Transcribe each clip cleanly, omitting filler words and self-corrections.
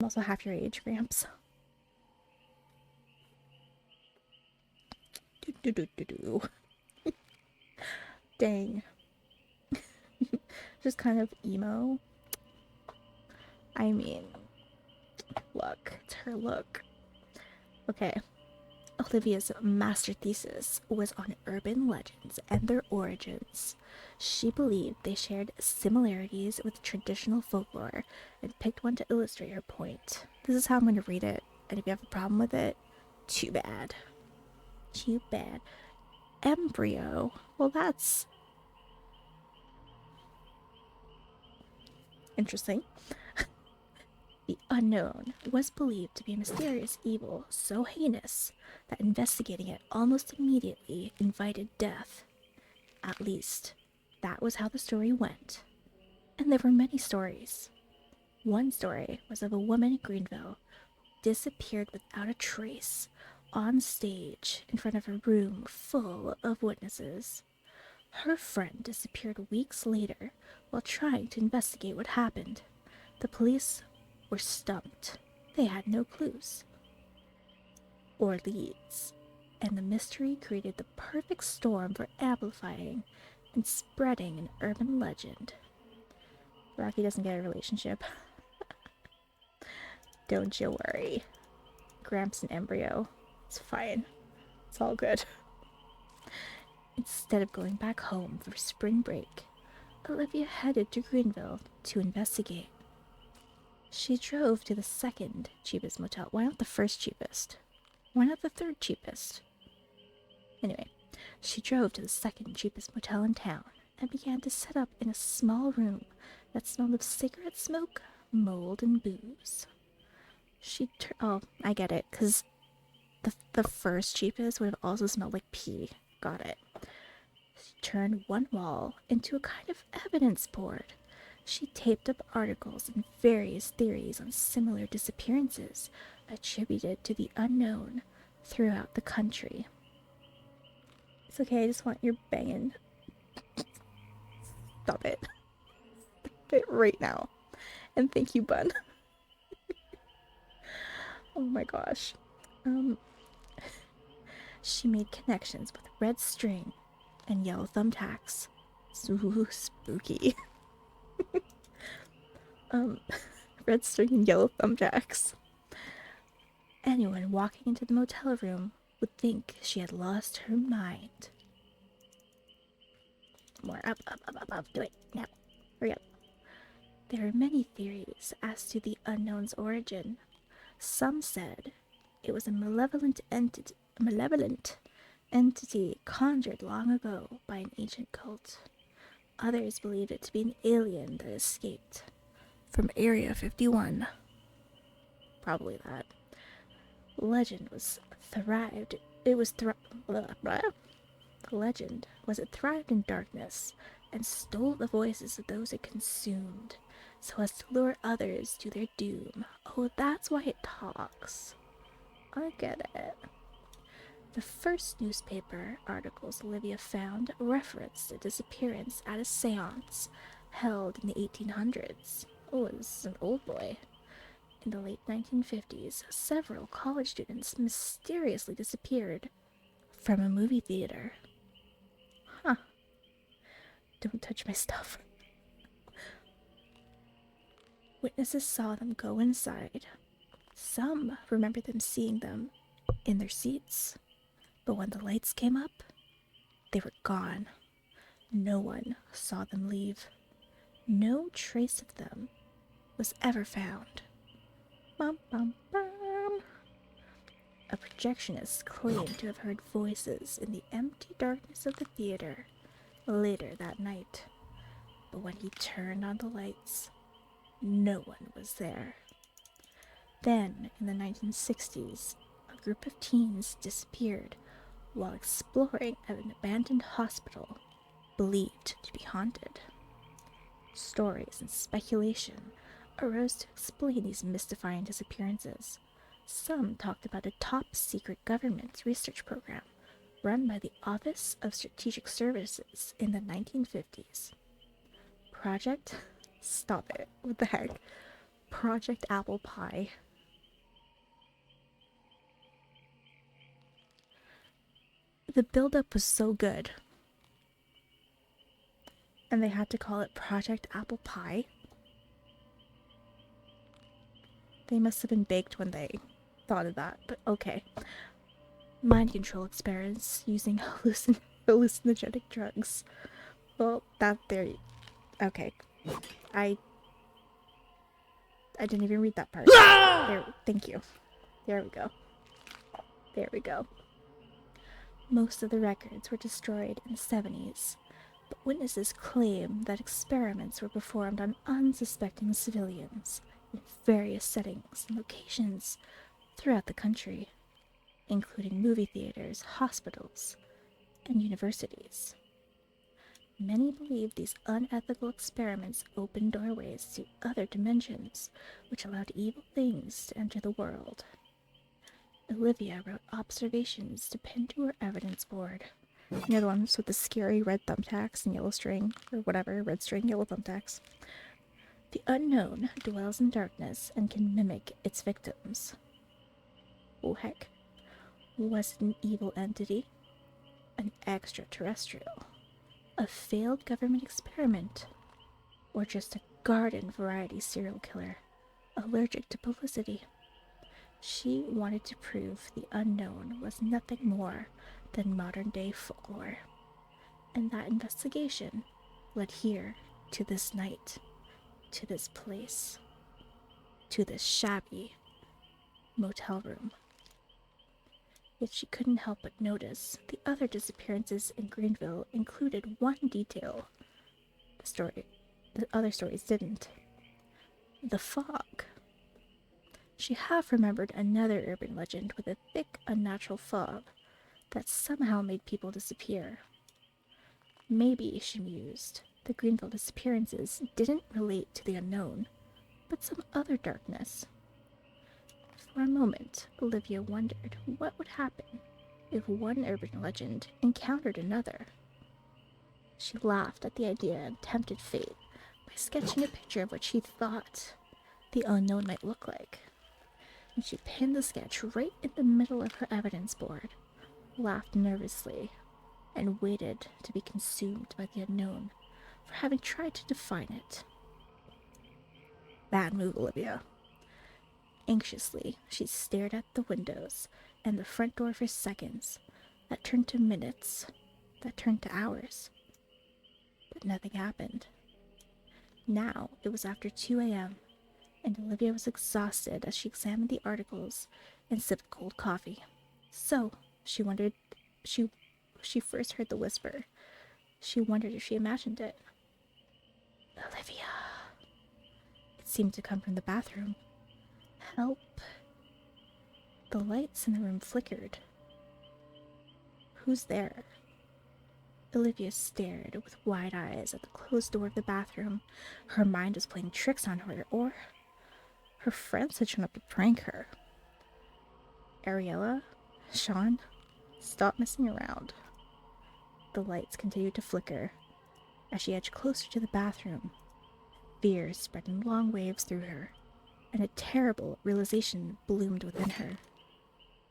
also half your age, Gramps. Dang. Just kind of emo. I mean, look, it's her look. Okay. Olivia's master thesis was on urban legends and their origins. She believed they shared similarities with traditional folklore and picked one to illustrate her point. This is how I'm going to read it, and if you have a problem with it, too bad. Too bad. Embryo. Well, that's interesting. The unknown was believed to be a mysterious evil so heinous that investigating it almost immediately invited death. At least, that was how the story went. And there were many stories. One story was of a woman in Greenville who disappeared without a trace on stage in front of a room full of witnesses. Her friend disappeared weeks later while trying to investigate what happened. The police were stumped. They had no clues or leads, and the mystery created the perfect storm for amplifying and spreading an urban legend. Rocky doesn't get a relationship. Don't you worry. Gramps and Embryo. It's fine. It's all good. Instead of going back home for spring break, Olivia headed to Greenville to investigate. She drove to the second cheapest motel. Why not the first cheapest? Why not the third cheapest? Anyway, she drove to the second cheapest motel in town and began to set up in a small room that smelled of cigarette smoke, mold, and booze. Oh, I get it, because the first cheapest would have also smelled like pee. Got it. She turned one wall into a kind of evidence board. She taped up articles and various theories on similar disappearances attributed to the unknown throughout the country. It's okay, I just want your banging. Stop it. Stop it right now. And thank you, Bun. Oh my gosh. She made connections with red string and yellow thumbtacks. Ooh, spooky. Red string and yellow thumbtacks. Anyone walking into the motel room would think she had lost her mind. More up. Do it now. Hurry up. There are many theories as to the unknown's origin. Some said it was a malevolent entity conjured long ago by an ancient cult. Others believed it to be an alien that escaped from Area 51. Probably that. Legend was thrived. Legend was it thrived in darkness and stole the voices of those it consumed, so as to lure others to their doom. Oh, that's why it talks. I get it. The first newspaper articles Olivia found referenced a disappearance at a seance held in the 1800s. Oh, this is an old boy. In the late 1950s, several college students mysteriously disappeared from a movie theater. Huh. Don't touch my stuff. Witnesses saw them go inside. Some remember them seeing them in their seats, but when the lights came up, they were gone. No one saw them leave. No trace of them was ever found. Bum, bum, bum. A projectionist claimed to have heard voices in the empty darkness of the theater later that night, but when he turned on the lights, no one was there. Then, in the 1960s, a group of teens disappeared while exploring at an abandoned hospital believed to be haunted. Stories and speculation arose to explain these mystifying disappearances. Some talked about a top-secret government research program run by the Office of Strategic Services in the 1950s. Stop it. What the heck? Project Apple Pie. The build-up was so good. And they had to call it Project Apple Pie. They must have been baked when they thought of that, but okay. Mind control experiments using hallucinogenic drugs. Well, okay. I didn't even read that part. Thank you. There we go. There we go. Most of the records were destroyed in the 70s, but witnesses claim that experiments were performed on unsuspecting civilians in various settings and locations throughout the country, including movie theaters, hospitals, and universities. Many believe these unethical experiments opened doorways to other dimensions, which allowed evil things to enter the world. Olivia wrote observations to pin to her evidence board. You know, the ones with the scary red thumbtacks and yellow string, or whatever, red string, yellow thumbtacks. The unknown dwells in darkness and can mimic its victims. Oh heck. Was it an evil entity? An extraterrestrial? A failed government experiment? Or just a garden variety serial killer, allergic to publicity? She wanted to prove the unknown was nothing more than modern-day folklore. And that investigation led here, to this night, to this place, to this shabby motel room. Yet she couldn't help but notice the other disappearances in Greenville included one detail the other stories didn't. The fog. She half remembered another urban legend with a thick, unnatural fog that somehow made people disappear. Maybe, she mused, the Greenville disappearances didn't relate to the unknown, but some other darkness. For a moment, Olivia wondered what would happen if one urban legend encountered another. She laughed at the idea and tempted fate by sketching a picture of what she thought the unknown might look like. And she pinned the sketch right in the middle of her evidence board, laughed nervously, and waited to be consumed by the unknown for having tried to define it. Bad move, Olivia. Anxiously, she stared at the windows and the front door for seconds, that turned to minutes, that turned to hours. But nothing happened. Now it was after 2 a.m., and Olivia was exhausted as she examined the articles and sipped cold coffee. So, she wondered, she first heard the whisper. She wondered if she imagined it. Olivia. It seemed to come from the bathroom. Help. The lights in the room flickered. Who's there? Olivia stared with wide eyes at the closed door of the bathroom. Her mind was playing tricks on her, or her friends had shown up to prank her. Ariella? Sean? Stop messing around. The lights continued to flicker. As she edged closer to the bathroom, fear spread in long waves through her, and a terrible realization bloomed within her.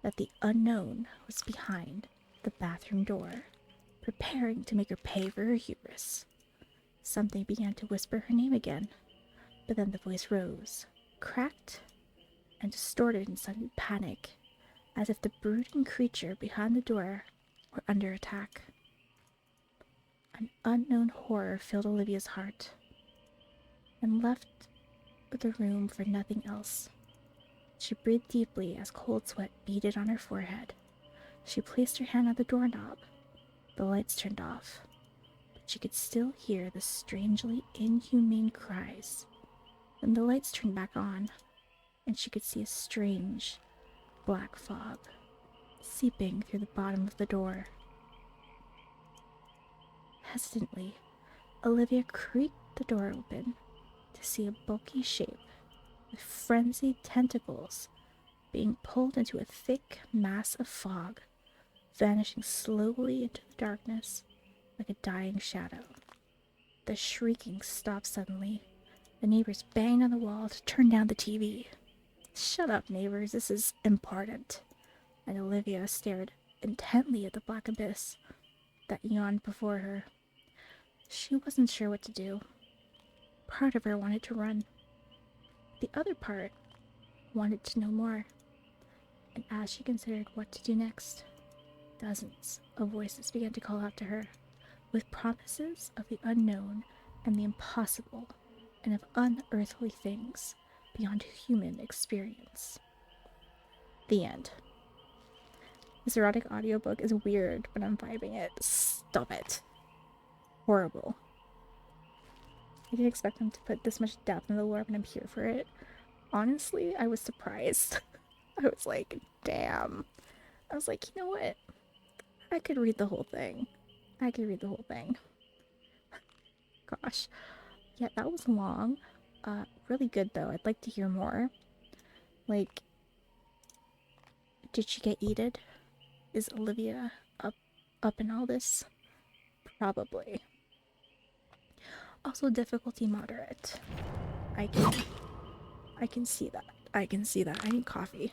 That the unknown was behind the bathroom door, preparing to make her pay for her hubris. Something began to whisper her name again, but then the voice rose, cracked, and distorted in sudden panic, as if the brooding creature behind the door were under attack. An unknown horror filled Olivia's heart, and left the room for nothing else. She breathed deeply as cold sweat beaded on her forehead. She placed her hand on the doorknob. The lights turned off, but she could still hear the strangely inhumane cries. Then the lights turned back on, and she could see a strange, black fog seeping through the bottom of the door. Hesitantly, Olivia creaked the door open to see a bulky shape with frenzied tentacles being pulled into a thick mass of fog, vanishing slowly into the darkness like a dying shadow. The shrieking stopped suddenly, The neighbors banged on the wall to turn down the TV. Shut up, neighbors, this is important. And Olivia stared intently at the black abyss that yawned before her. She wasn't sure what to do. Part of her wanted to run. The other part wanted to know more. And as she considered what to do next, dozens of voices began to call out to her, with promises of the unknown and the impossible, and of unearthly things beyond human experience. The end. This erotic audiobook is weird, but I'm vibing it. Stop it. Horrible. I didn't expect them to put this much depth in the lore, but I'm here for it. Honestly, I was surprised. I was like, damn. I was like, you know what? I could read the whole thing. Gosh. Yeah, that was long. Really good though. I'd like to hear more. Like, did she get yeeted? Is Olivia up in all this? Probably. Also, difficulty moderate. I can see that. I need coffee.